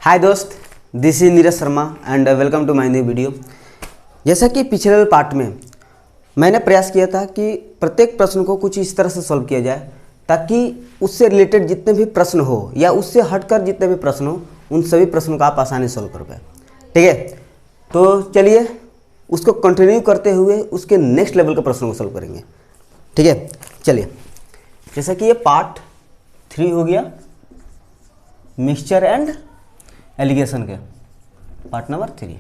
हाय दोस्त, this is Neeraj Sharma and welcome to my new video. जैसा कि पिछले पार्ट में मैंने प्रयास किया था कि प्रत्येक प्रश्न को कुछ इस तरह से सॉल्व किया जाए ताकि उससे रिलेटेड जितने भी प्रश्न हो या उससे हटकर जितने भी प्रश्न हो उन सभी प्रश्नों का आप आसानी से सॉल्व कर पाए। ठीक है, तो चलिए उसको कंटिन्यू करते हुए उसके नेक्स्ट लेवल के प्रश्नों को सॉल्व करेंगे। ठीक है, चलिए जैसा कि ये पार्ट 3 हो गया मिक्सचर एंड एलिगेशन के पार्ट नंबर 3।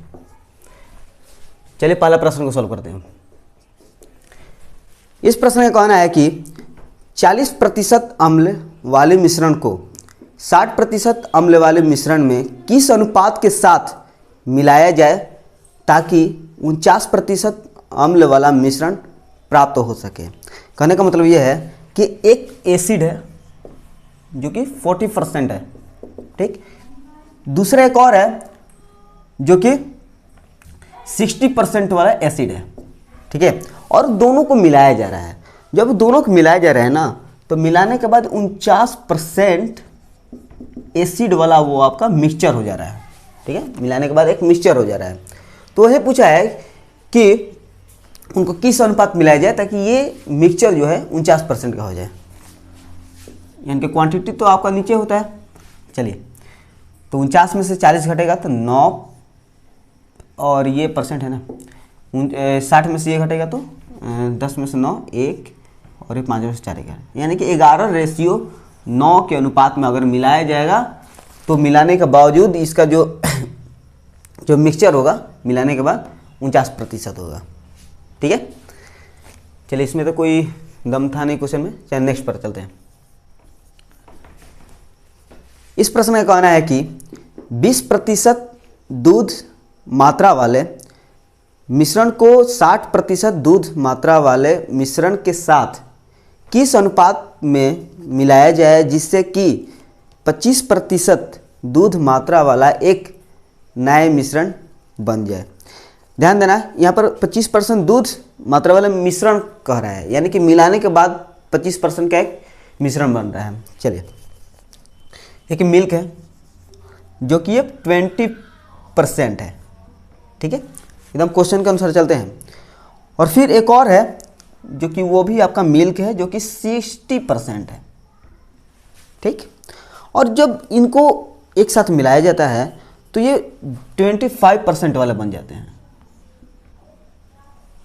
चलिए पहला प्रश्न को सॉल्व करते हैं। इस प्रश्न का कहना है कि 40% अम्ल वाले मिश्रण को 60% अम्ल वाले मिश्रण में किस अनुपात के साथ मिलाया जाए ताकि 49% अम्ल वाला मिश्रण प्राप्त हो सके। कहने का मतलब यह है कि एक एसिड है जो कि 40% है, ठीक। दूसरा एक और है जो कि 60% वाला एसिड है, ठीक है। और दोनों को मिलाया जा रहा है। जब दोनों को मिलाया जा रहा है ना, तो मिलाने के बाद 49% एसिड वाला वो आपका मिक्सचर हो जा रहा है, ठीक है। मिलाने के बाद एक मिक्सचर हो जा रहा है। तो यह पूछा है कि उनको किस अनुपात मिलाया जाए ताकि ये मिक्सचर जो है 49% का हो जाए। यानी कि क्वांटिटी तो आपका नीचे होता है। चलिए, तो 49 में से 40 घटेगा तो 9 और ये परसेंट है ना, 60 में से ये घटेगा तो 10 में से 9 1 और ये 5 में से 4 11, यानी कि 11:9 के अनुपात में अगर मिलाया जाएगा तो मिलाने के बावजूद इसका जो मिक्सचर होगा मिलाने के बाद 49% होगा। ठीक है, चलिए इसमें तो कोई दम था नहीं क्वेश्चन में। चलिए नेक्स्ट पर चलते हैं। इस प्रश्न का कहना है कि 20% दूध मात्रा वाले मिश्रण को 60% दूध मात्रा वाले मिश्रण के साथ किस अनुपात में मिलाया जाए जिससे कि 25% दूध मात्रा वाला एक नए मिश्रण बन जाए। ध्यान देना, यहाँ पर 25% दूध मात्रा वाला मिश्रण कह रहा है, यानी कि मिलाने के बाद 25% का एक मिश्रण बन रहा है। चलिए, एक मिल्क है जो कि ये 20% है, ठीक है। एकदम क्वेश्चन के अनुसार चलते हैं। और फिर एक और है जो कि वो भी आपका मिल्क है जो कि 60% है, ठीक। और जब इनको एक साथ मिलाया जाता है तो ये 25% वाले बन जाते हैं,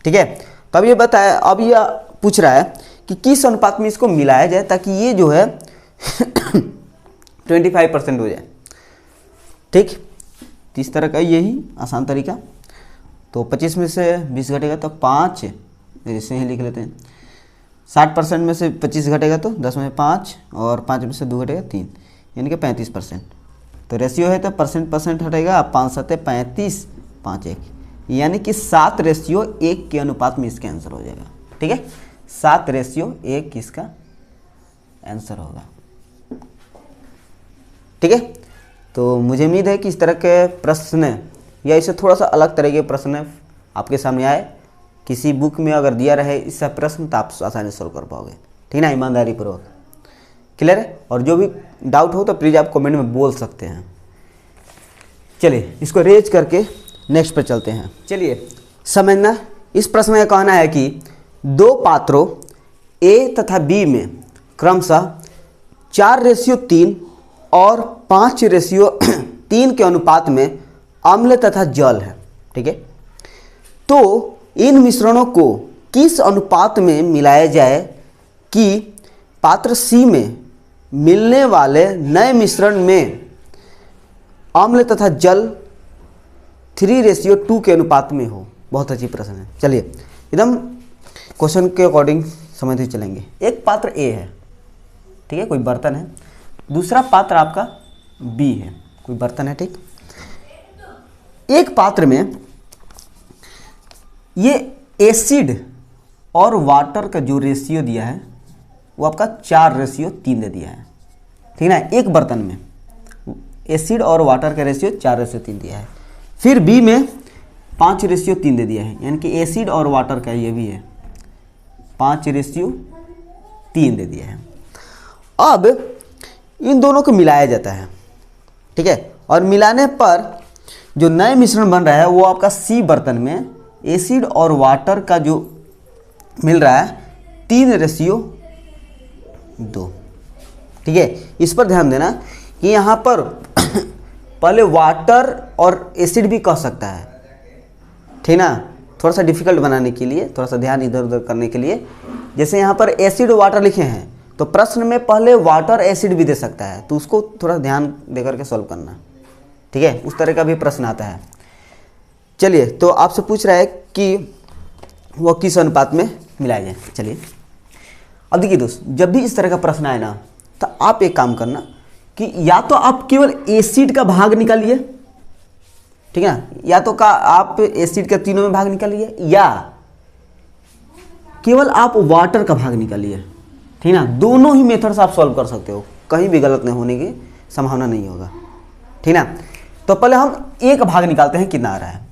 ठीक है। तो अब ये बताया, अब ये पूछ रहा है कि किस अनुपात में इसको मिलाया जाए ताकि ये जो है 25% हो जाए, ठीक। इस तरह का यही आसान तरीका। तो 25 में से 20 घटेगा तो 5, ऐसे ही लिख लेते हैं। 60% में से 25 घटेगा तो 10 में 5 और 5 में से 2 घटेगा 3, यानी कि 35%। तो रेशियो है तो परसेंट हटेगा, 5 7 35 5 1, यानी कि 7:1 के अनुपात में इसका आंसर हो जाएगा, ठीक है। 7:1 इसका आंसर होगा, ठीक है। तो मुझे उम्मीद है कि इस तरह के प्रश्न या इससे थोड़ा सा अलग तरह के प्रश्न आपके सामने आए। किसी बुक में अगर दिया रहे इसका प्रश्न तो आप आसानी से सॉल्व कर पाओगे, ठीक ना, ईमानदारी पूर्वक। क्लियर है? और जो भी डाउट हो तो प्लीज़ आप कमेंट में बोल सकते हैं। चलिए इसको रेज करके नेक्स्ट पर चलते हैं। चलिए समझना, इस प्रश्न में कहना है कि 2 पात्रों ए तथा बी में क्रमशः 4:3 और 5:3 के अनुपात में अम्ल तथा जल है, ठीक है। तो इन मिश्रणों को किस अनुपात में मिलाया जाए कि पात्र सी में मिलने वाले नए मिश्रण में अम्ल तथा जल 3:2 के अनुपात में हो। बहुत अच्छी प्रश्न है। चलिए एकदम क्वेश्चन के अकॉर्डिंग समझते चलेंगे। एक पात्र ए है, ठीक है, कोई बर्तन है। दूसरा पात्र आपका बी है, कोई बर्तन है, ठीक। एक पात्र में ये एसिड और वाटर का जो रेशियो दिया है वो आपका 4:3 दे दिया है, ठीक ना। एक बर्तन में एसिड और वाटर का रेशियो 4:3 दिया है। फिर बी में 5:3 दे दिया है, यानी कि एसिड और वाटर का ये भी है 5:3 दे दिया है। अब इन दोनों को मिलाया जाता है, ठीक है। और मिलाने पर जो नए मिश्रण बन रहा है वो आपका सी बर्तन में एसिड और वाटर का जो मिल रहा है 3:2। ठीक है, इस पर ध्यान देना कि यहाँ पर पहले वाटर और एसिड भी कह सकता है, ठीक ना, थोड़ा सा डिफिकल्ट बनाने के लिए, थोड़ा सा ध्यान इधर उधर करने के लिए। जैसे यहाँ पर एसिड और वाटर लिखे हैं तो प्रश्न में पहले वाटर एसिड भी दे सकता है, तो उसको थोड़ा ध्यान दे करके सॉल्व करना। ठीक है, उस तरह का भी प्रश्न आता है। चलिए, तो आपसे पूछ रहा है कि वो किस अनुपात में मिलाया जाए। चलिए, अब देखिए दोस्त, जब भी इस तरह का प्रश्न आए ना तो आप एक काम करना कि या तो आप केवल एसिड का भाग निकालिए, ठीक है ना, या तो का आप एसिड के तीनों में भाग निकालिए, या केवल आप वाटर का भाग निकालिए। ठीक है ना, दोनों ही मेथड से आप सॉल्व कर सकते हो, कहीं भी गलत नहीं होने की संभावना नहीं होगा। ठीक ना, तो पहले हम एक भाग निकालते हैं कितना आ रहा है।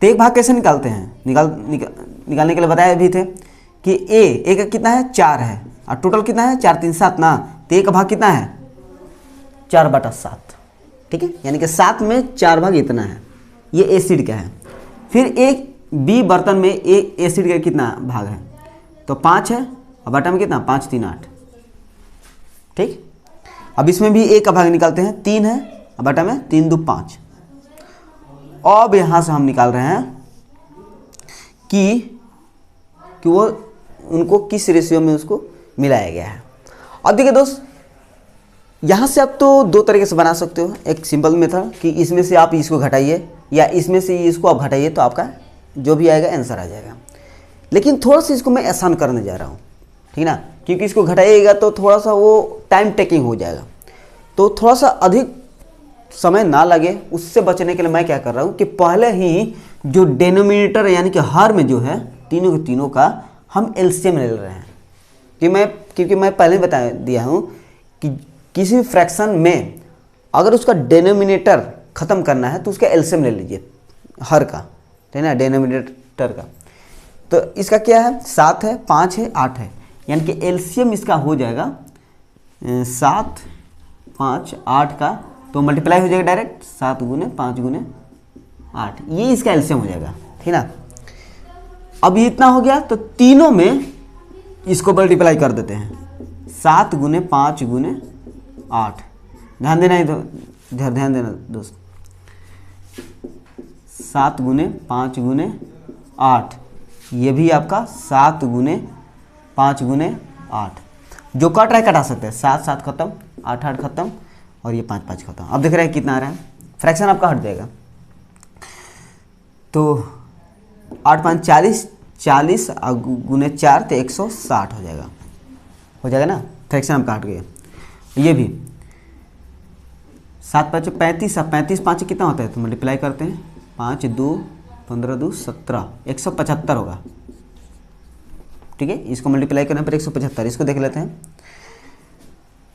तो एक भाग कैसे निकालते हैं, निकालने के लिए बताए भी थे कि एक कितना है 4 है, और टोटल कितना है 4 3 7 ना, तो एक भाग कितना है 4/7। ठीक है, यानी कि 7 में 4 भाग इतना है, ये एसिड का है। फिर एक बी बर्तन में एक एसिड का कितना भाग है, तो 5 है, और बटा में कितना 5 3 8। ठीक, अब इसमें भी एक का भाग निकालते हैं, 3 है, और बटा में 3 2 5। अब यहाँ से हम निकाल रहे हैं कि वो उनको किस रेशियो में उसको मिलाया गया है। अब देखिए दोस्त, यहाँ से आप तो दो तरीके से बना सकते हो। एक सिंपल मेथड कि इसमें से आप इसको घटाइए या इसमें से इसको आप घटाइए, तो आपका जो भी आएगा आंसर आ जाएगा। लेकिन थोड़ा सा इसको मैं आसान करने जा रहा हूँ, ठीक ना, क्योंकि इसको घटाइएगा तो थोड़ा सा वो टाइम टेकिंग हो जाएगा, तो थोड़ा सा अधिक समय ना लगे उससे बचने के लिए मैं क्या कर रहा हूँ कि पहले ही जो डेनोमिनेटर यानी कि हर में जो है तीनों के तीनों का हम एलसीएम ले रहे हैं। क्योंकि मैं पहले बता दिया हूँ कि किसी भी फ्रैक्शन में अगर उसका डेनोमिनेटर ख़त्म करना है तो उसका एलसीएम ले लीजिए हर का, ठीक है ना, डेनोमिनेटर का। तो इसका क्या है 7 है 5 है 8 है, यानी कि एलसीएम इसका हो जाएगा 7 5 8 का, तो मल्टीप्लाई हो जाएगा डायरेक्ट 7 × 5 × 8, ये इसका एलसीएम हो जाएगा। ठीक ना, अब ये इतना हो गया तो तीनों में इसको मल्टीप्लाई कर देते हैं, 7 × 5 × 8। ध्यान देना इधर ध्यान देना दोस्त, 7 × 5 × 8, ये भी आपका 7 × 5 × 8। जो कट रहा है कटा सकते हैं, 7 7 खत्म, 8 8 खत्म, और ये 5 5 खत्म। अब देख रहे हैं कितना आ रहा है, फ्रैक्शन आपका हट जाएगा। तो 8 5 40, 40 × 4 तो 160 हो जाएगा ना, फ्रैक्शन आपका हट गया। ये भी 7 5 35, 35 5 कितना होता है, तो मल्टीप्लाई करते हैं, 5 2 15 2 17, 175 होगा। ठीक है, इसको मल्टीप्लाई करने पर 175, इसको देख लेते हैं।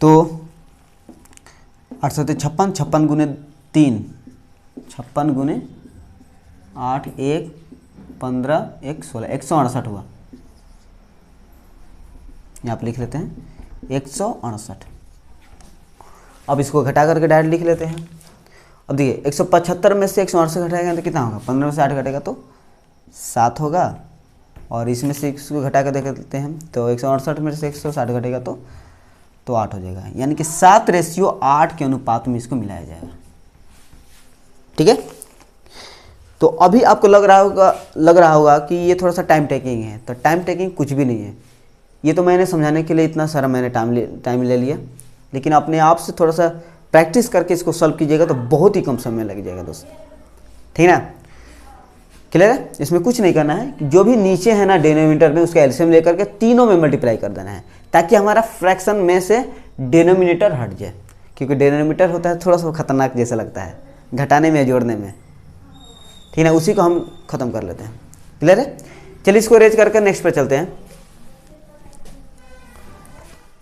तो 8 7 56, 56 × 3 56 × 8 1 15 1 16, 168 हुआ। यहाँ पर लिख लेते हैं 168। अब इसको घटा करके डायरेक्ट लिख लेते हैं। अब देखिए 175 में से 168 घटाएगा तो कितना होगा, 15 में से 8 घटेगा तो 7 होगा, और इसमें से इसको घटा कर देख लेते हैं तो 168 में से 160 घटेगा तो 8 हो जाएगा, यानी कि 7:8 के अनुपात में इसको मिलाया जाएगा। ठीक है, तो अभी आपको लग रहा होगा कि ये थोड़ा सा टाइम टेकिंग है, तो टाइम टेकिंग कुछ भी नहीं है। ये तो मैंने समझाने के लिए इतना सारा मैंने टाइम ले लिया, लेकिन अपने आप से थोड़ा सा प्रैक्टिस करके इसको सॉल्व कीजिएगा तो बहुत ही कम समय लग जाएगा दोस्त। ठीक है ना, क्लियर है। इसमें कुछ नहीं करना है, जो भी नीचे है ना डिनोमिनेटर में उसका एलसीएम लेकर के तीनों में मल्टीप्लाई कर देना है, ताकि हमारा फ्रैक्शन में से डिनोमिनेटर हट जाए, क्योंकि डिनोमिनेटर होता है थोड़ा सा खतरनाक जैसा लगता है घटाने में जोड़ने में। ठीक है ना, उसी को हम खत्म कर लेते हैं। क्लियर है, चलिए इसको अरेंज करके नेक्स्ट पे चलते हैं।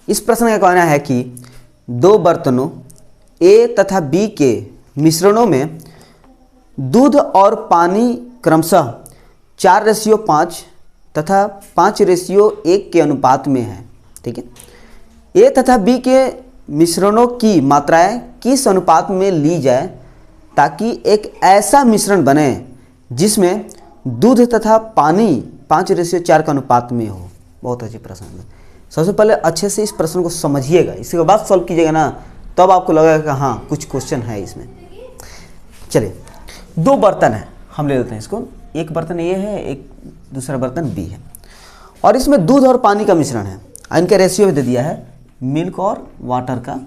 इस प्रश्न का कहना है कि दो बर्तनों ए तथा बी के मिश्रणों में दूध और पानी क्रमशः 4:5 तथा 5:1 के अनुपात में है। ठीक है, ए तथा बी के मिश्रणों की मात्राएं किस अनुपात में ली जाए ताकि एक ऐसा मिश्रण बने जिसमें दूध तथा पानी 5:4 का अनुपात में हो। बहुत अच्छे प्रश्न है। सबसे पहले अच्छे से इस प्रश्न को समझिएगा, इसके बाद सॉल्व कीजिएगा ना, तब आपको लगेगा कि हाँ कुछ क्वेश्चन है इसमें। चलिए, 2 बर्तन है, हम ले लेते हैं इसको। एक बर्तन ये है, एक दूसरा बर्तन बी है, और इसमें दूध और पानी का मिश्रण है। इनका रेशियो दे दिया है मिल्क और वाटर का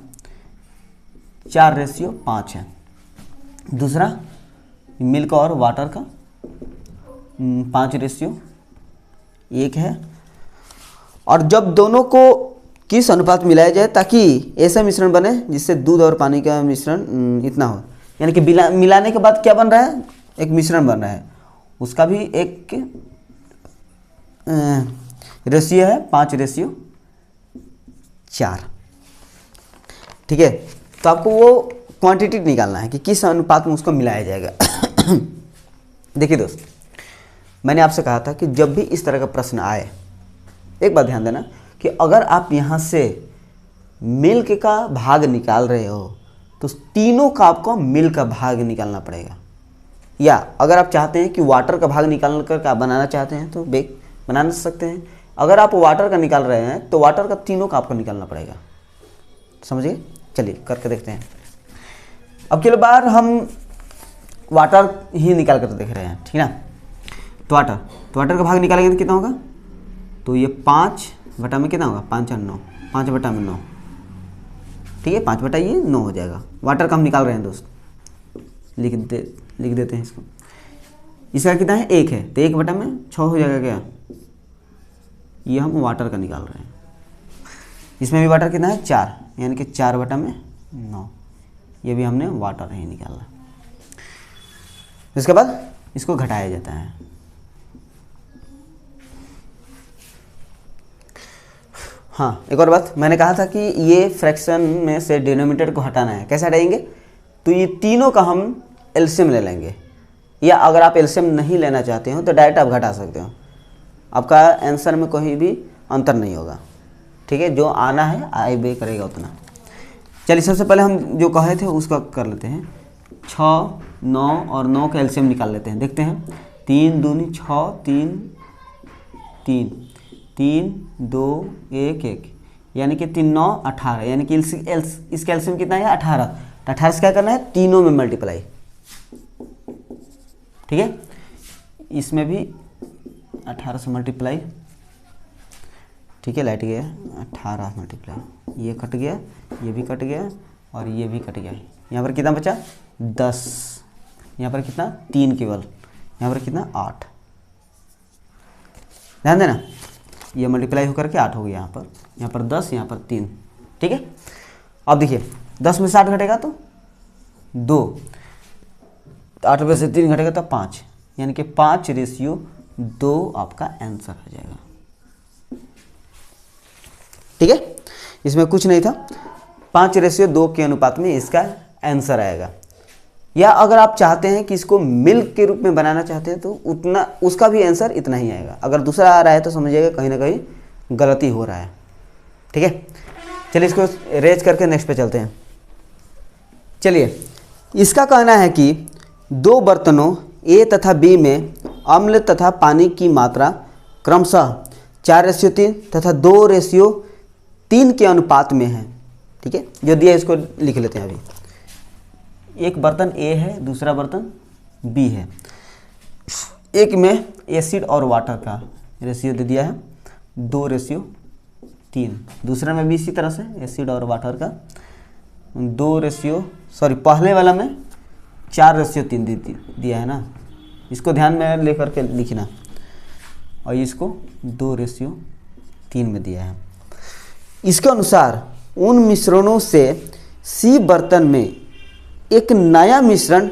4:5 है। दूसरा मिल्क और वाटर का 5:1 है। और जब दोनों को किस अनुपात मिलाया जाए ताकि ऐसा मिश्रण बने जिससे दूध और पानी का मिश्रण इतना हो, यानी कि मिलाने के बाद क्या बन रहा है, एक मिश्रण बन रहा है, उसका भी एक रेशियो है 5:4। ठीक है, तो आपको वो क्वांटिटी निकालना है कि किस अनुपात में उसको मिलाया जाएगा। देखिए दोस्त, मैंने आपसे कहा था कि जब भी इस तरह का प्रश्न आए, एक बात ध्यान देना कि अगर आप यहाँ से मिल्क का भाग निकाल रहे हो तो तीनों का आपको मिल्क का भाग निकालना पड़ेगा। या अगर आप चाहते हैं कि वाटर का भाग निकाल कर आप बनाना चाहते हैं तो बना सकते हैं। अगर आप वाटर का निकाल रहे हैं तो वाटर का तीनों का आपको निकालना पड़ेगा। समझिए, चलिए करके देखते हैं। अब की बार हम वाटर ही निकाल कर देख रहे हैं, ठीक है ना। तो वाटर का भाग निकालेंगे तो कितना होगा, तो ये 5 में कितना होगा, 5 और 9, 5/9। ठीक है, 5/9 हो जाएगा। वाटर का हम निकाल रहे हैं दोस्त, लिख देते हैं इसको। इसका कितना है, 1 है, तो 1/6 हो जाएगा क्या। ये हम वाटर का निकाल रहे हैं। इसमें भी वाटर कितना है, 4, यानी कि 4/9। ये भी हमने वाटर ही निकाला। इसके बाद इसको घटाया जाता है। हाँ, एक और बात, मैंने कहा था कि ये फ्रैक्शन में से डिनोमिनेटर को हटाना है। कैसे हटाएंगे, तो ये तीनों का हम एलसीएम ले लेंगे, या अगर आप एलसीएम नहीं लेना चाहते हो तो डायरेक्ट आप घटा सकते हो। आपका आंसर में कोई भी अंतर नहीं होगा। ठीक है, जो आना है आए बे करेगा उतना। चलिए, सबसे पहले हम जो कहे थे उसका कर लेते हैं। 6, 9 और 9 का एलसीएम निकाल लेते हैं। देखते हैं, 3 दूनी 6, 3 2 1 1, यानी कि 3 9 18, यानी कि इसका एलसीएम कितना है, 18। तो 18 से क्या करना है, तीनों में मल्टीप्लाई। ठीक है, इसमें भी 18 से मल्टीप्लाई। ठीक है, लाइट गया, 18 मल्टीप्लाई, ये कट गया, ये भी कट गया और ये भी कट गया। यहाँ पर कितना बचा, 10। यहाँ पर कितना, 3 केवल। यहाँ पर कितना, 8। ध्यान देना, ये मल्टीप्लाई होकर के 8 हो गया। यहाँ पर 10, यहाँ पर 3। ठीक है, अब देखिए 10 में से 8 घटेगा तो 2, 8 में से 3 घटेगा तो 5, यानी कि 5:2 आपका आंसर आ जाएगा। ठीक है, इसमें कुछ नहीं था, 5:2 के अनुपात में इसका आंसर आएगा। या अगर आप चाहते हैं कि इसको मिल्क के रूप में बनाना चाहते हैं तो उतना, उसका भी आंसर इतना ही आएगा। अगर दूसरा आ रहा है तो समझिएगा कहीं ना कहीं गलती हो रहा है। ठीक है, चलिए इसको रेज करके नेक्स्ट पे चलते हैं। चलिए, इसका कहना है कि 2 बर्तनों ए तथा बी में अम्ल तथा पानी की मात्रा क्रमशः 4:3 तथा 2:3 के अनुपात में है। ठीक है, जो दिया इसको लिख लेते हैं। अभी एक बर्तन ए है, दूसरा बर्तन बी है। एक में एसिड और वाटर का रेशियो दे दिया है 2:3। दूसरे में भी इसी तरह से एसिड और वाटर का पहले वाला में 4:3 दिया है ना, इसको ध्यान में लेकर के लिखना। और इसको 2:3 में दिया है। इसके अनुसार उन मिश्रणों से सी बर्तन में एक नया मिश्रण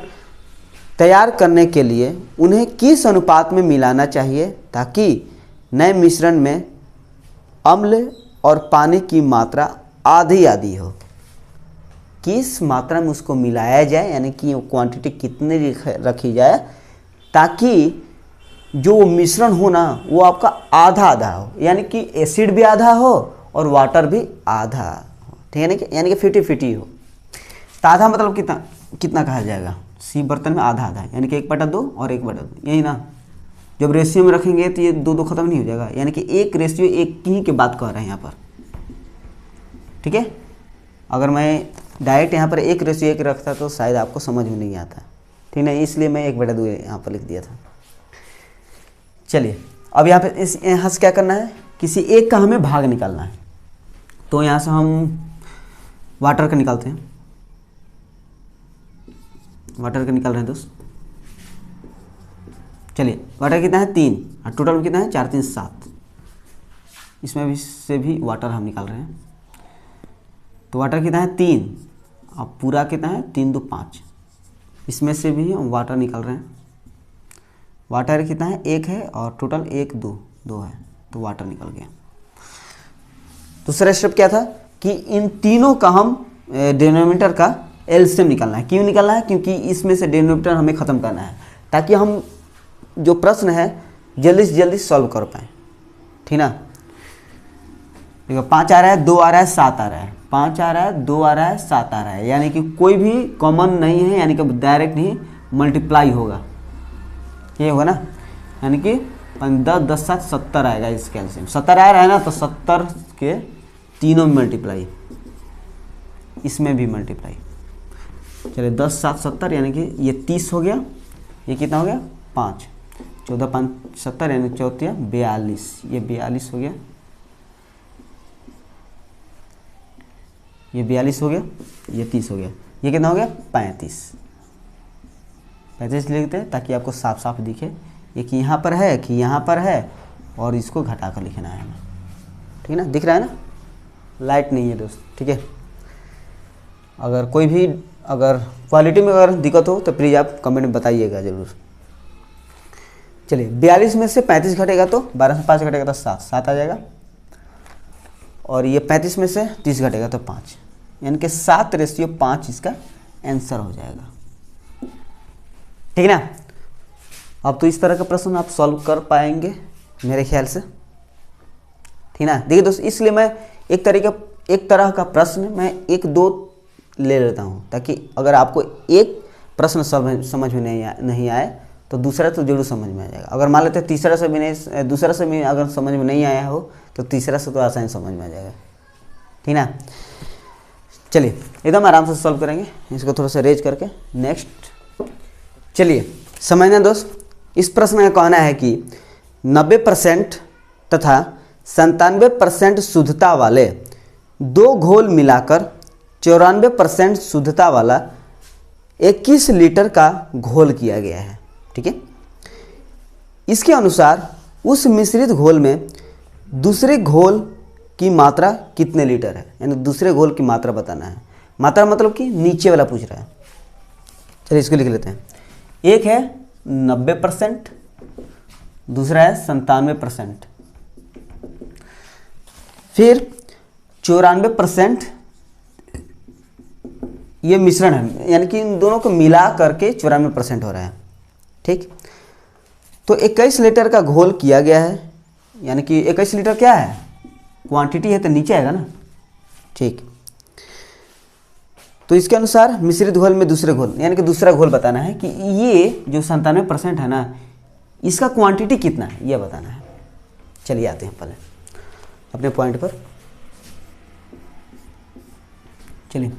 तैयार करने के लिए उन्हें किस अनुपात में मिलाना चाहिए ताकि नए मिश्रण में अम्ल और पानी की मात्रा आधी आधी हो। किस मात्रा में उसको मिलाया जाए, यानी कि क्वांटिटी कितनी रखी जाए ताकि जो मिश्रण हो ना वो आपका आधा आधा हो, यानी कि एसिड भी आधा हो और वाटर भी आधा हो। ठीक है, यानी कि 50-50 हो। तो आधा मतलब कितना कहा जाएगा, सी बर्तन में आधा आधा है, यानी कि 1/2 और 1/2, यही ना। जब रेशियो में रखेंगे तो ये दो खत्म नहीं हो जाएगा, यानी कि 1:1 ही की बात कर रहे हैं यहाँ पर, ठीक है। अगर मैं डायरेक्ट यहाँ पर 1:1 रखता तो शायद आपको समझ में नहीं आता, ठीक है, इसलिए मैं 1/2 यहाँ पर लिख दिया था। चलिए अब यहाँ पे यहाँ से क्या करना है, किसी एक का हमें भाग निकालना है। तो यहाँ से हम वाटर का निकालते हैं, वाटर का निकाल रहे हैं दोस्त। चलिए वाटर कितना है 3, और टोटल में कितना है 4 3 7, इसमें भी से भी वाटर हम निकाल रहे हैं। तो वाटर कितना है 3, अब पूरा कितना है 3 2 5, इसमें से भी हम वाटर निकाल रहे हैं। वाटर कितना है 1 है, और टोटल 1 2 2 है, तो वाटर निकल गया। दूसरा स्टेप क्या था कि इन तीनों का हम डिनोमिनेटर का एलसीएम निकालना है। क्यों निकालना है, क्योंकि इसमें से डिनोमिनेटर हमें ख़त्म करना है, ताकि हम जो प्रश्न है जल्दी से जल्दी सॉल्व कर पाएँ, ठीक ना। देखो 5 आ रहा है, 2 आ रहा है, 7 आ रहा है, 5 आ रहा है, 2 आ रहा है, 7 आ रहा है, यानी कि कोई भी कॉमन नहीं है, यानी कि डायरेक्ट ही मल्टीप्लाई होगा, ये होगा ना। यानी कि 10 10 7 70 आएगा इसका एलसीएम। 70 आ रहा है ना, तो 70 के तीनों में मल्टीप्लाई, इसमें भी मल्टीप्लाई। चलिए 10 7 70, यानी कि ये 30 हो गया, ये कितना हो गया 5, 14 5 70, यानी 4 42, ये 42 हो गया, ये 42 हो गया, ये 30 हो गया, ये कितना हो गया 35 लिखते हैं ताकि आपको साफ साफ दिखे, एक यहाँ पर है कि यहाँ पर है, और इसको घटा कर लिखना है हमें, ठीक है ना। दिख रहा है ना, लाइट नहीं है दोस्त, ठीक है। अगर कोई भी अगर क्वालिटी में अगर दिक्कत हो तो प्लीज़ आप कमेंट में बताइएगा ज़रूर। चलिए 42 में से 35 घटेगा तो 12 से 5 घटेगा तो 7 आ जाएगा, और ये 35 में से 30 घटेगा तो 5, यानी कि 7:5 इसका आंसर हो जाएगा, ठीक है ना। अब तो इस तरह का प्रश्न आप सॉल्व कर पाएंगे मेरे ख्याल से, ठीक ना। देखिए दोस्त, इसलिए मैं एक तरह का प्रश्न मैं 1 2 ले लेता हूँ, ताकि अगर आपको एक प्रश्न समझ में नहीं आए तो दूसरा तो जरूर समझ में आ जाएगा। अगर मान लेते हैं तीसरा से भी नहीं, दूसरा से भी अगर समझ में नहीं आया हो तो तीसरा से तो आसानी समझ में आ जाएगा, ठीक ना। चलिए एकदम आराम से सॉल्व करेंगे, इसको थोड़ा सा रेज करके। नेक्स्ट चलिए समझना दोस्त, इस प्रश्न का कहना है कि 90% तथा 97% शुद्धता वाले 2 घोल मिलाकर 94% शुद्धता वाला 21 लीटर का घोल किया गया है, ठीक है। इसके अनुसार उस मिश्रित घोल में दूसरे घोल की मात्रा कितने लीटर है, यानी दूसरे घोल की मात्रा बताना है। मात्रा मतलब कि नीचे वाला पूछ रहा है। चलिए इसको लिख लेते हैं। एक है 90%, दूसरा है 97%, फिर 94% ये मिश्रण है, यानी कि इन दोनों को मिला करके 94% हो रहा है, ठीक। तो 21 लीटर का घोल किया गया है, यानी कि 21 लीटर क्या है, क्वांटिटी है तो नीचे आएगा ना, ठीक। तो इसके अनुसार मिश्रित घोल में दूसरे घोल, यानी कि दूसरा घोल बताना है कि ये जो 97% है ना, इसका क्वांटिटी कितना है ये बताना है। चलिए आते हैं पहले अपने पॉइंट पर। चलिए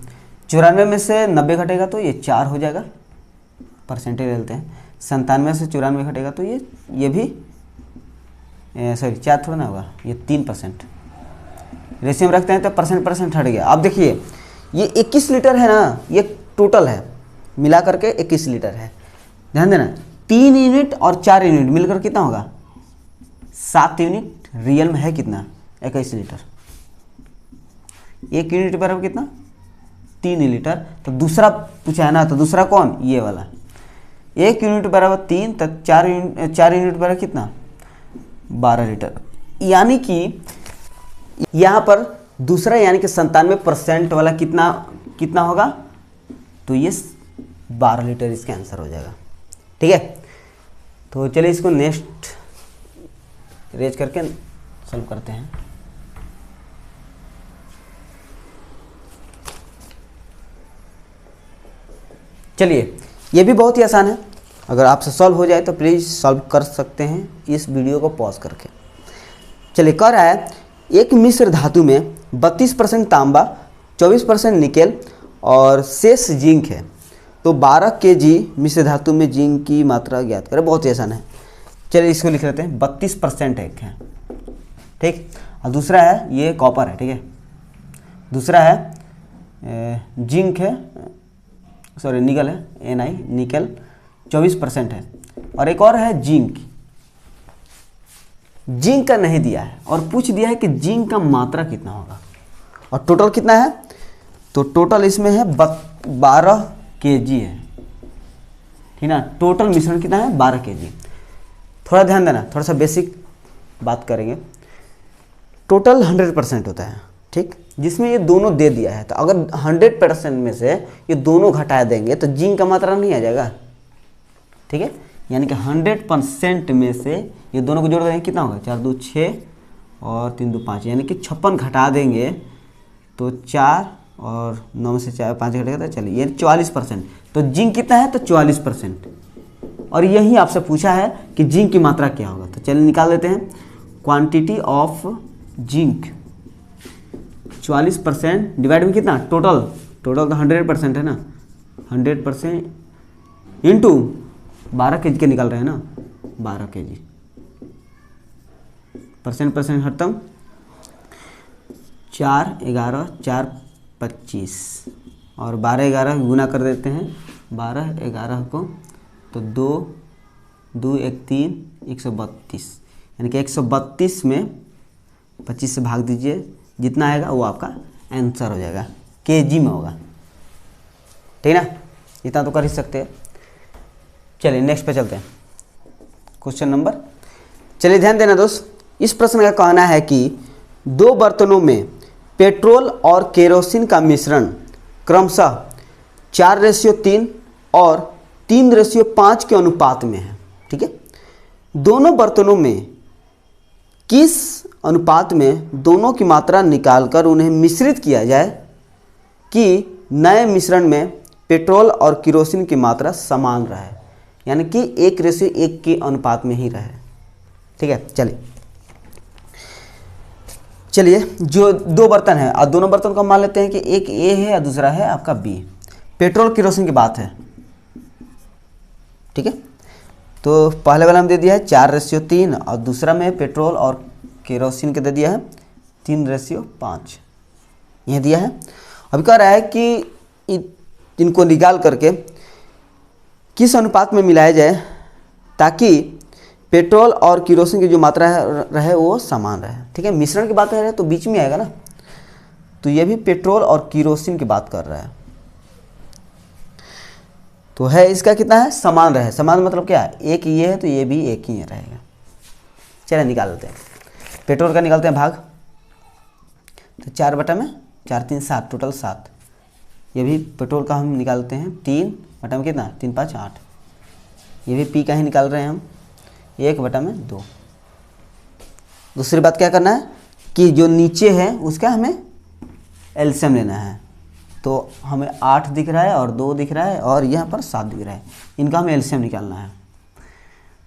94 में से 90 घटेगा तो ये 4 हो जाएगा, परसेंटेज लेते हैं। 97 से 94 घटेगा तो ये भी सॉरी 4 थोड़ा ना होगा, ये 3%। रेशियो में रखते हैं तो परसेंट हट गया। अब देखिए ये 21 लीटर है ना, ये टोटल है मिला करके 21 लीटर है। ध्यान देना 3 यूनिट और 4 यूनिट मिलकर कितना होगा 7 यूनिट, रियल में है कितना 21 लीटर। 1 यूनिट बराबर कितना 3 लीटर। तो दूसरा पूछा है ना, तो दूसरा कौन ये वाला। 1 यूनिट बराबर 3, तो 4 यूनिट बराबर कितना 12 लीटर। यानी कि यहाँ पर दूसरा यानी कि 97% वाला कितना होगा, तो ये 12 लीटर इसका आंसर हो जाएगा, ठीक है। तो चलिए इसको नेक्स्ट रेज करके सॉल्व करते हैं। चलिए ये भी बहुत ही आसान है, अगर आपसे सॉल्व हो जाए तो प्लीज़ सॉल्व कर सकते हैं इस वीडियो को पॉज करके। चलिए, कह रहा है एक मिश्र धातु में 32% तांबा, 24% निकेल और शेष जिंक है, तो 12 kg मिश्र धातु में जिंक की मात्रा ज्ञात करें। बहुत ही आसान है। चलिए इसको लिख लेते हैं, 32% एक है, ठीक। और दूसरा है ये कॉपर है, ठीक है। दूसरा है जिंक है, सॉरी निकल है, Ni निकल 24% है। और एक और है जिंक, जिंक का नहीं दिया है और पूछ दिया है कि जिंक का मात्रा कितना होगा और टोटल कितना है। तो टोटल इसमें है 12 kg है, ठीक ना। टोटल मिश्रण कितना है, 12 kg। थोड़ा ध्यान देना, थोड़ा सा बेसिक बात करेंगे। टोटल 100% होता है, ठीक, जिसमें ये दोनों दे दिया है। तो अगर 100% में से ये दोनों घटा देंगे तो जिंक का मात्रा नहीं आ जाएगा, ठीक है। यानी कि 100% में से ये दोनों को जोड़ देंगे, कितना होगा, 4 2 6 और 3 2 5, यानी कि 56 घटा देंगे तो 4 और 9 में से 4 5 घटेगा तो चलिए ये 44%। तो जिंक कितना है, तो 44%। और यही आपसे पूछा है कि जिंक की मात्रा क्या होगा, तो चलिए निकाल लेते हैं। क्वांटिटी ऑफ जिंक 44% डिवाइड में कितना, टोटल तो 100% है ना, 100% इंटू 12 kg के निकाल रहे हैं ना, 12 kg, परसेंट खत्म, 4 11 4 25 और 12 11 गुना कर देते हैं 12 11 को, तो 2 2 1 3 132, यानी कि 132 में 25 से भाग दीजिए, जितना आएगा वो आपका आंसर हो जाएगा, kg में होगा, ठीक ना। इतना तो कर ही सकते हैं। चलिए नेक्स्ट पे चलते हैं, क्वेश्चन नंबर। चलिए ध्यान देना दोस्त, इस प्रश्न का कहना है कि 2 बर्तनों में पेट्रोल और केरोसिन का मिश्रण क्रमशः 4:3 और 3:5 के अनुपात में है, ठीक है। दोनों बर्तनों में किस अनुपात में दोनों की मात्रा निकालकर उन्हें मिश्रित किया जाए कि नए मिश्रण में पेट्रोल और केरोसिन की मात्रा समान रहे, यानी कि 1:1 के अनुपात में ही रहे, ठीक है। चलिए जो 2 बर्तन है और दोनों बर्तन को मान लेते हैं कि एक ए है और दूसरा है आपका बी। पेट्रोल केरोसिन की बात है, ठीक है। तो पहले वाला में दे दिया है 4:3 और दूसरा में पेट्रोल और केरोसिन के दे दिया है 3:5, यह दिया है। अभी कह रहा है कि इनको निकाल करके किस अनुपात में मिलाया जाए ताकि पेट्रोल और केरोसिन की जो मात्रा रहे वो समान रहे, ठीक है। मिश्रण की बात कर रहे हैं तो बीच में आएगा ना, तो ये भी पेट्रोल और केरोसिन की बात कर रहा है, तो है इसका कितना है, समान रहे। समान मतलब क्या है, एक ये है तो ये भी एक ही रहेगा। चलिए निकाल लेते हैं, पेट्रोल का निकालते हैं भाग, तो 4 बटा में 4 3 7, टोटल 7। ये भी पेट्रोल का हम निकालते हैं, 3 बटा में कितना, 3 5 8। ये भी पी का ही निकाल रहे हैं हम, 1 बटा में 2। दूसरी बात क्या करना है कि जो नीचे है उसका हमें एलसीएम लेना है, तो हमें 8 दिख रहा है और 2 दिख रहा है और यहाँ पर 7 दिख रहा है, इनका हमें एलसीएम निकालना है।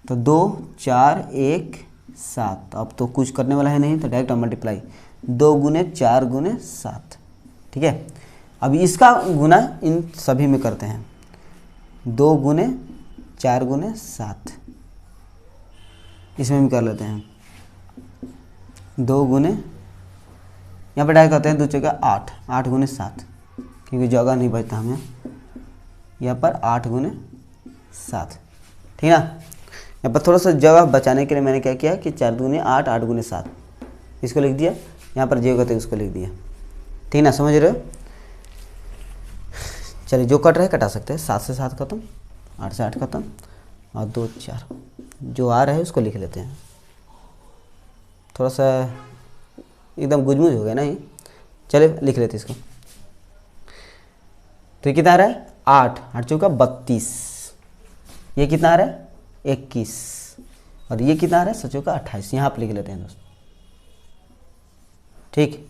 तो 2 4 1 7, अब तो कुछ करने वाला है नहीं, तो डायरेक्ट मल्टीप्लाई 2 गुने 4 गुने 7, ठीक है। अब इसका गुना इन सभी में करते हैं, 2 गुने 4 गुने 7, इसमें भी कर लेते हैं 2 गुने, यहाँ पर डायरेक्ट करते हैं 2 चौका 8, 8 गुने 7, क्योंकि जगह नहीं बचता हमें, यहाँ पर 8 गुने 7, ठीक है ना। यहाँ पर थोड़ा सा जगह बचाने के लिए मैंने क्या किया कि 4 दूने 8, 8 गुने 7 इसको लिख दिया, यहाँ पर जो कहते हैं उसको लिख दिया, ठीक ना, समझ रहे हो। चलिए जो कट रहे कटा सकते हैं, 7 से 7 खत्म, 8 से 8 खत्म और 2 4, जो आ रहा है उसको लिख लेते हैं। थोड़ा सा एकदम गुजमुज हो गया ना ये, चलिए लिख लेते हैं इसको। तो ये कितना आ रहा है, 8 8 चौका 32, ये कितना आ रहा है 21, और ये कितना आ रहा है 7 चौका 28, यहाँ पर लिख लेते हैं दोस्तों, ठीक।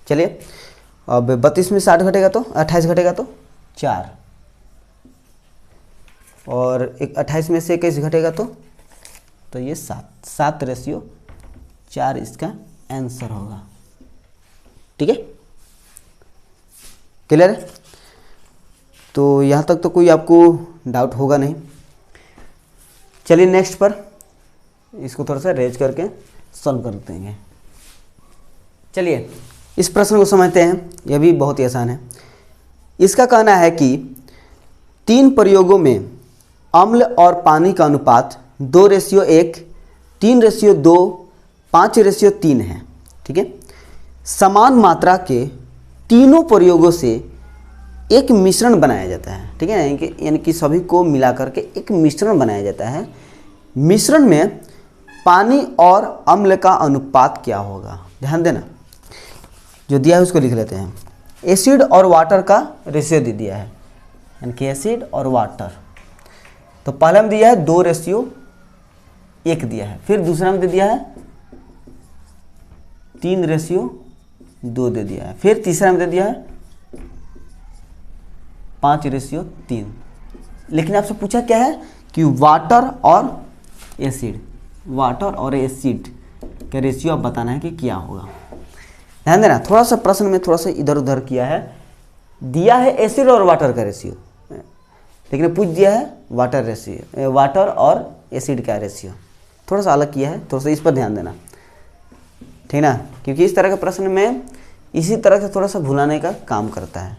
चलिए अब 32 में 60 घटेगा तो 28 घटेगा तो 4, और 28 में से 21 घटेगा तो ये 7/4 इसका आंसर होगा। ठीक है, क्लियर है? तो यहाँ तक तो कोई आपको डाउट होगा नहीं। चलिए नेक्स्ट पर इसको थोड़ा सा रेज करके सॉल्व कर देंगे। चलिए इस प्रश्न को समझते हैं, यह भी बहुत ही आसान है। इसका कहना है कि 3 प्रयोगों में अम्ल और पानी का अनुपात 2:1, 3:2, 5:3 है। ठीक है, समान मात्रा के तीनों प्रयोगों से एक मिश्रण बनाया जाता है। ठीक है, यानी कि सभी को मिला करके एक मिश्रण बनाया जाता है। मिश्रण में पानी और अम्ल का अनुपात क्या होगा? ध्यान देना, जो दिया है उसको लिख लेते हैं। एसिड और वाटर का रेशियो दे दिया है, यानी कि एसिड और वाटर। तो पहले में दिया है 2:1 दिया है, फिर दूसरा में दे दिया है 3:2 दे दिया है, फिर तीसरा में दे दिया है 5:3। लेकिन आपसे पूछा क्या है कि वाटर और एसिड का रेशियो आप बताना है कि क्या होगा। ध्यान देना, थोड़ा सा प्रश्न में थोड़ा सा इधर उधर किया है। दिया है एसिड और वाटर का रेशियो, लेकिन पूछ दिया है वाटर और एसिड का रेशियो। थोड़ा सा अलग किया है, थोड़ा सा इस पर ध्यान देना, ठीक ना, क्योंकि इस तरह के प्रश्न में इसी तरह से थोड़ा सा भुलाने का काम करता है।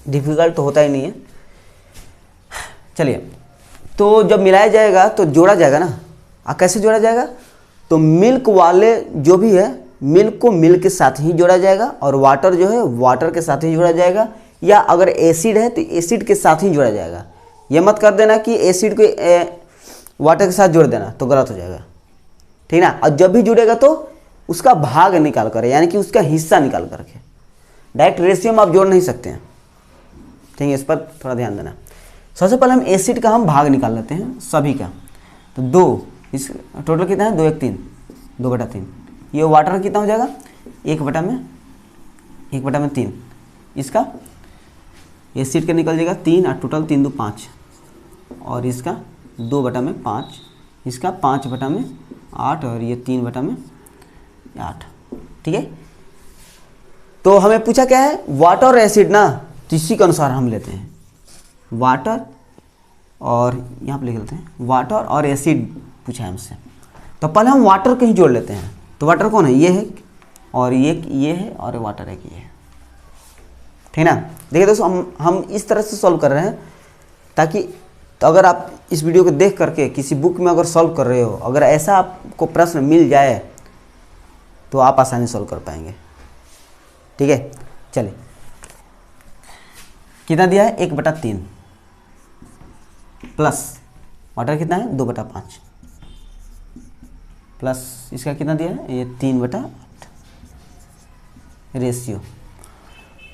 डिफिकल्ट तो होता ही नहीं है। चलिए, तो जब मिलाया जाएगा तो जोड़ा जाएगा ना। कैसे जोड़ा जाएगा? तो मिल्क वाले जो भी है, मिल्क को मिल्क के साथ ही जोड़ा जाएगा, और वाटर जो है वाटर के साथ ही जोड़ा जाएगा, या अगर एसिड है तो एसिड के साथ ही जोड़ा जाएगा। ये मत कर देना कि एसिड को वाटर के साथ जोड़ देना, तो गलत हो जाएगा। ठीक ना। और जब भी जुड़ेगा तो उसका भाग निकाल कर, यानी कि उसका हिस्सा निकाल करके, डायरेक्ट रेशियो में आप जोड़ नहीं सकते हैं। ठीक है, इस पर थोड़ा ध्यान देना। सबसे पहले हम एसिड का हम भाग निकाल लेते हैं सभी का। तो 2, इस टोटल कितना है? 2 1 3, 2/3। ये वाटर कितना हो जाएगा? 1/3। इसका एसिड का निकल जाएगा 3, और टोटल 3 2 5, और इसका 2/5, इसका 5/8, और ये 3/8। ठीक है, तो हमें पूछा क्या है? वाटर और एसिड ना, तो इसी के अनुसार हम लेते हैं वाटर, और यहाँ पे लिख लेते हैं वाटर और एसिड पूछा है हमसे। तो पहले हम वाटर को ही जोड़ लेते हैं। तो वाटर कौन है? ये है, और ये है, और वाटर है कि ये है। ठीक ना। देखिए दोस्तों, हम इस तरह से सॉल्व कर रहे हैं ताकि तो अगर आप इस वीडियो को देख करके किसी बुक में अगर सॉल्व कर रहे हो, अगर ऐसा आपको प्रश्न मिल जाए तो आप आसानी सॉल्व कर पाएंगे। ठीक है, चलिए, कितना दिया है? 1/3 प्लस वाटर कितना है? 2/5 प्लस इसका कितना दिया है? ये 3/8 रेशियो।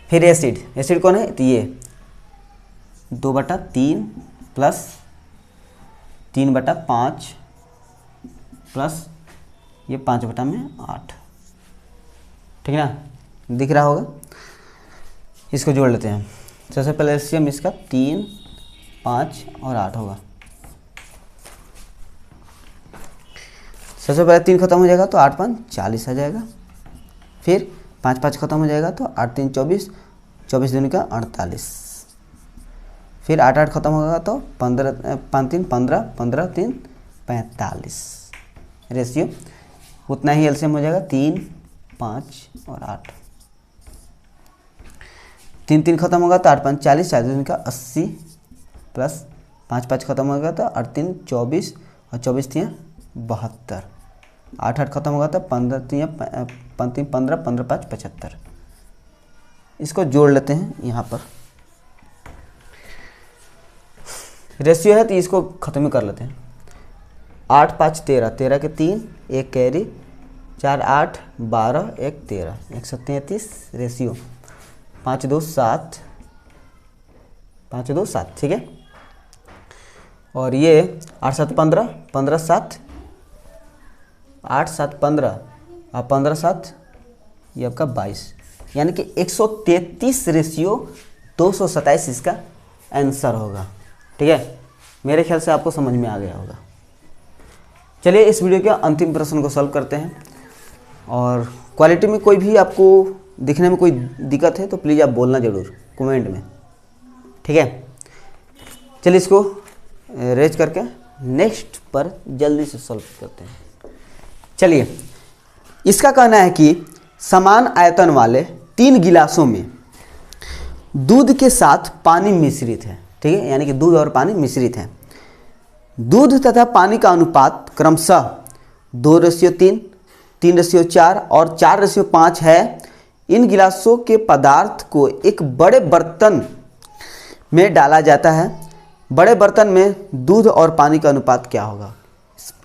फिर एसिड कौन है? तो ये 2/3 प्लस 3/5 प्लस ये 5/8। ठीक है ना, दिख रहा होगा। इसको जोड़ लेते हैं। सबसे पहले एलसीएम इसका 3, 5 और 8 होगा। सबसे पहले 3 खत्म हो जाएगा तो 8 5 40 आ जाएगा। फिर 5 5 खत्म हो जाएगा तो 8 3 24, 24 दूनी का 48। फिर 8 8 खत्म होगा तो 15 5 3 15, 15 3 45 रेशियो। उतना ही एलसीएम हो जाएगा 3 5 और 8। 3 3 खत्म होगा तो 8 5 40, 40 दूनी का 80 प्लस 5 5 खत्म होगा तो 8 3 24, और 24 3 72। 8 8 खत्म होगा तो 15 3 15, 15 5 75। इसको जोड़ लेते हैं यहाँ पर। रेशियो है तो इसको खत्म ही कर लेते हैं। 8 5 13, 13 के 3, 1 कैरी, 4 8 12, 1 13, 133 रेशियो। 5 2 7, 5 2 7। ठीक है, और ये 8 7 15, 15 7, 8 7 15, और 15 7 ये आपका 22। यानी कि 133:227 इसका आंसर होगा। ठीक है, मेरे ख्याल से आपको समझ में आ गया होगा। चलिए इस वीडियो के अंतिम प्रश्न को सॉल्व करते हैं। और क्वालिटी में कोई भी आपको दिखने में कोई दिक्कत है तो प्लीज़ आप बोलना ज़रूर कमेंट में। ठीक है, चलिए इसको रेज करके नेक्स्ट पर जल्दी से सॉल्व करते हैं। चलिए, इसका कहना है कि समान आयतन वाले 3 गिलासों में दूध के साथ पानी मिश्रित है। ठीक है, यानी कि दूध और पानी मिश्रित है। दूध तथा पानी का अनुपात क्रमशः 2:3, 3:4 और 4:5 है। इन गिलासों के पदार्थ को एक बड़े बर्तन में डाला जाता है। बड़े बर्तन में दूध और पानी का अनुपात क्या होगा?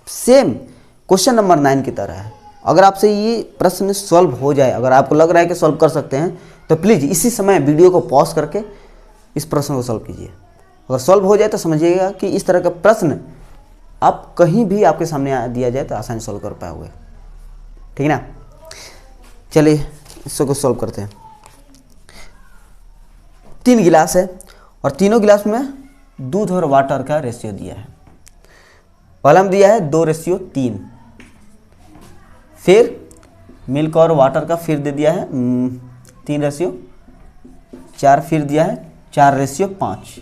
सेम क्वेश्चन नंबर 9 की तरह है। अगर आपसे ये प्रश्न सॉल्व हो जाए, अगर आपको लग रहा है कि सॉल्व कर सकते हैं, तो प्लीज़ इसी समय वीडियो को पॉज करके इस प्रश्न को सॉल्व कीजिए। अगर सॉल्व हो जाए तो समझिएगा कि इस तरह का प्रश्न आप कहीं भी आपके सामने दिया जाए तो आसानी सॉल्व कर पाओगे। ठीक है ना? चलिए इसको सॉल्व करते हैं। 3 गिलास है और तीनों गिलास में दूध और वाटर का रेशियो दिया है। पहला में दिया है 2:3, फिर मिल्क और वाटर का फिर दे दिया है 3:4, फिर दिया है 4:5।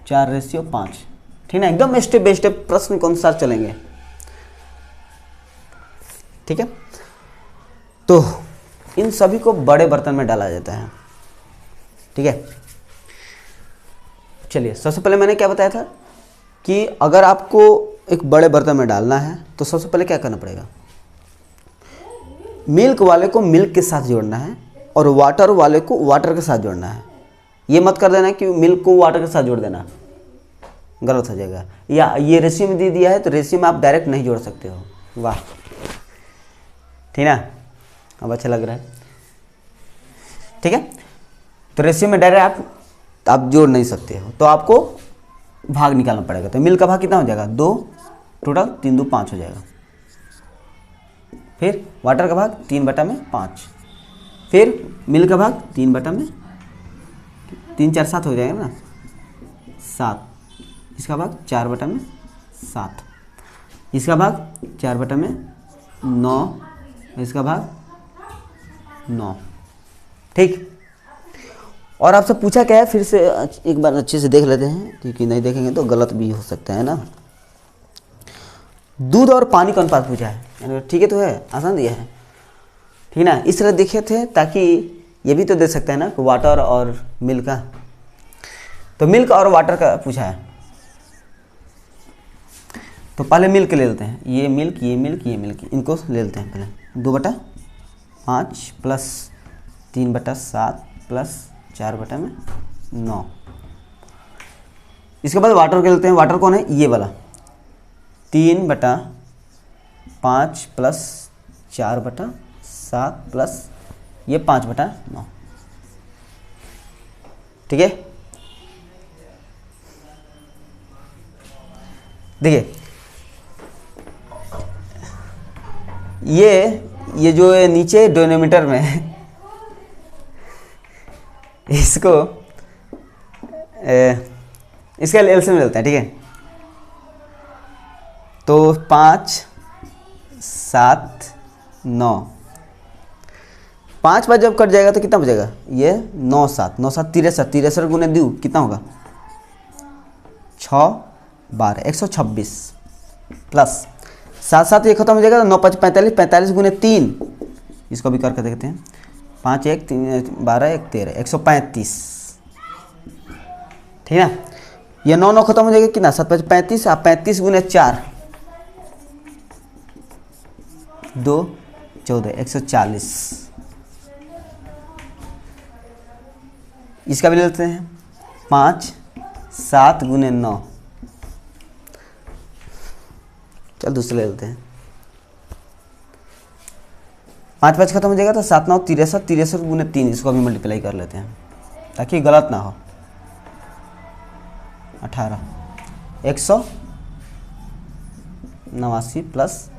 4:5। ठीक है, एकदम स्टेप बाय स्टेप प्रश्न के अनुसार चलेंगे। ठीक है, तो इन सभी को बड़े बर्तन में डाला जाता है। ठीक है, चलिए सबसे पहले मैंने क्या बताया था कि अगर आपको एक बड़े बर्तन में डालना है तो सबसे पहले क्या करना पड़ेगा? मिल्क वाले को मिल्क के साथ जोड़ना है और वाटर वाले को वाटर के साथ जोड़ना है। ये मत कर देना कि मिल्क को वाटर के साथ जोड़ देना, गलत हो जाएगा। या ये रेशियो में दे दिया है तो रेशियो में आप डायरेक्ट नहीं जोड़ सकते हो। वाह, ठीक ना? अब अच्छा लग रहा है। ठीक है, तो रेशियो में डायरेक्ट आप जोड़ नहीं सकते हो, तो आपको भाग निकालना पड़ेगा। तो मिल्क का भाग कितना हो जाएगा? 2, टोटल 3 2 5 हो जाएगा। फिर वाटर का भाग 3/5, फिर मिल्क का भाग 3/3 4 7 हो जाएगा ना, 7। इसका भाग 4/7, इसका भाग 4/9, इसका भाग 9। ठीक, और आपसे पूछा क्या है, फिर से एक बार अच्छे से देख लेते हैं, क्योंकि नहीं देखेंगे तो गलत भी हो सकता है ना। दूध और पानी का अनुपात पूछा है, ठीक है, तो है, आसान दिया है। ठीक है ना? इस तरह देखे थे ताकि ये भी तो दे सकते हैं ना, वाटर और मिल्क का। तो मिल्क और वाटर का पूछा है, तो पहले मिल्क ले लेते हैं। ये मिल्क, ये मिल्क, ये मिल्क, इनको ले लेते हैं पहले। 2/5 प्लस 3/7 प्लस 4/9। इसके बाद वाटर के लेते हैं। वाटर कौन है? ये वाला 3/5 प्लस 4/7 प्लस ये 5/9। ठीक है, देखिए ये जो है नीचे डिनोमिनेटर में है, इसको इसका एलसीएम लेते हैं। ठीक है, तो 5 7 9, 5 बार जब कट जाएगा तो कितना बचेगा? ये 9 7 9 7 63, 63 गुने 2 कितना होगा? 6 12 126 प्लस 7 7 ये खत्म हो जाएगा तो 9 5 45, 45 गुने 3, इसको भी करके देखते हैं। 5 1 3 12 1 13 135। ठीक है ना? ये 9 9 खत्म हो जाएगा कितना? 7 5 35, 35 गुने 4 2 14 140। इसका भी ले लेते हैं। 5 7 गुने 9, चल दूसरे ले लेते हैं। 5 5 खत्म हो जाएगा तो 7 9 63, 63 गुने 3, इसको भी मल्टीप्लाई कर लेते हैं ताकि गलत ना हो। 18 189 प्लस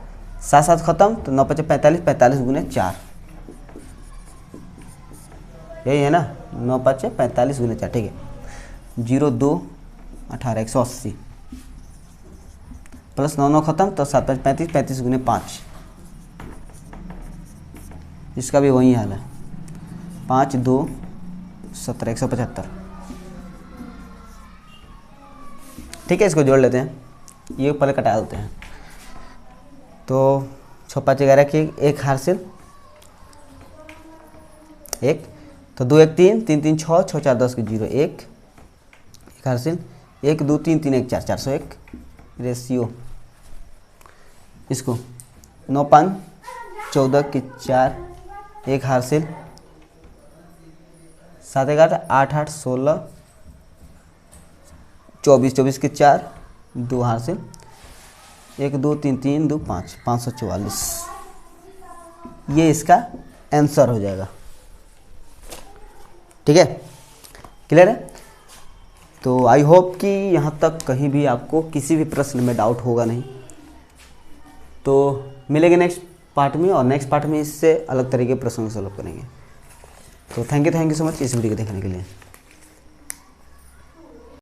7 7 खत्म तो 9 5 45, 45 गुने 4 यही है ना, 9 5 45 गुने 4, ठीक है। 0 2 18 180 प्लस 9 9 खत्म तो 7 5 35, 35 गुने 5, इसका भी वही हाल है। 5 2 17 175, ठीक है। इसको जोड़ लेते हैं, ये पहले कटा देते हैं। तो 6 5 11 की एक हासिल, एक तो 2 1 3 3 3 6 6 4 10 की 0 1 हासिल, 1 2 3 3 1 4 401 रेशियो। इसको 9 5 14 की 4 एक हासिल, 7 11 8 8 16 24 24 की 4 2 हासिल, 1 2 3 3 2 5 544, ये इसका आंसर हो जाएगा, ठीक है। क्लियर है। तो आई होप कि यहाँ तक कहीं भी आपको किसी भी प्रश्न में डाउट होगा नहीं। तो मिलेंगे नेक्स्ट पार्ट में, और नेक्स्ट पार्ट में इससे अलग तरीके के प्रश्नों को सॉल्व करेंगे। तो थैंक यू सो मच इस वीडियो को देखने के लिए।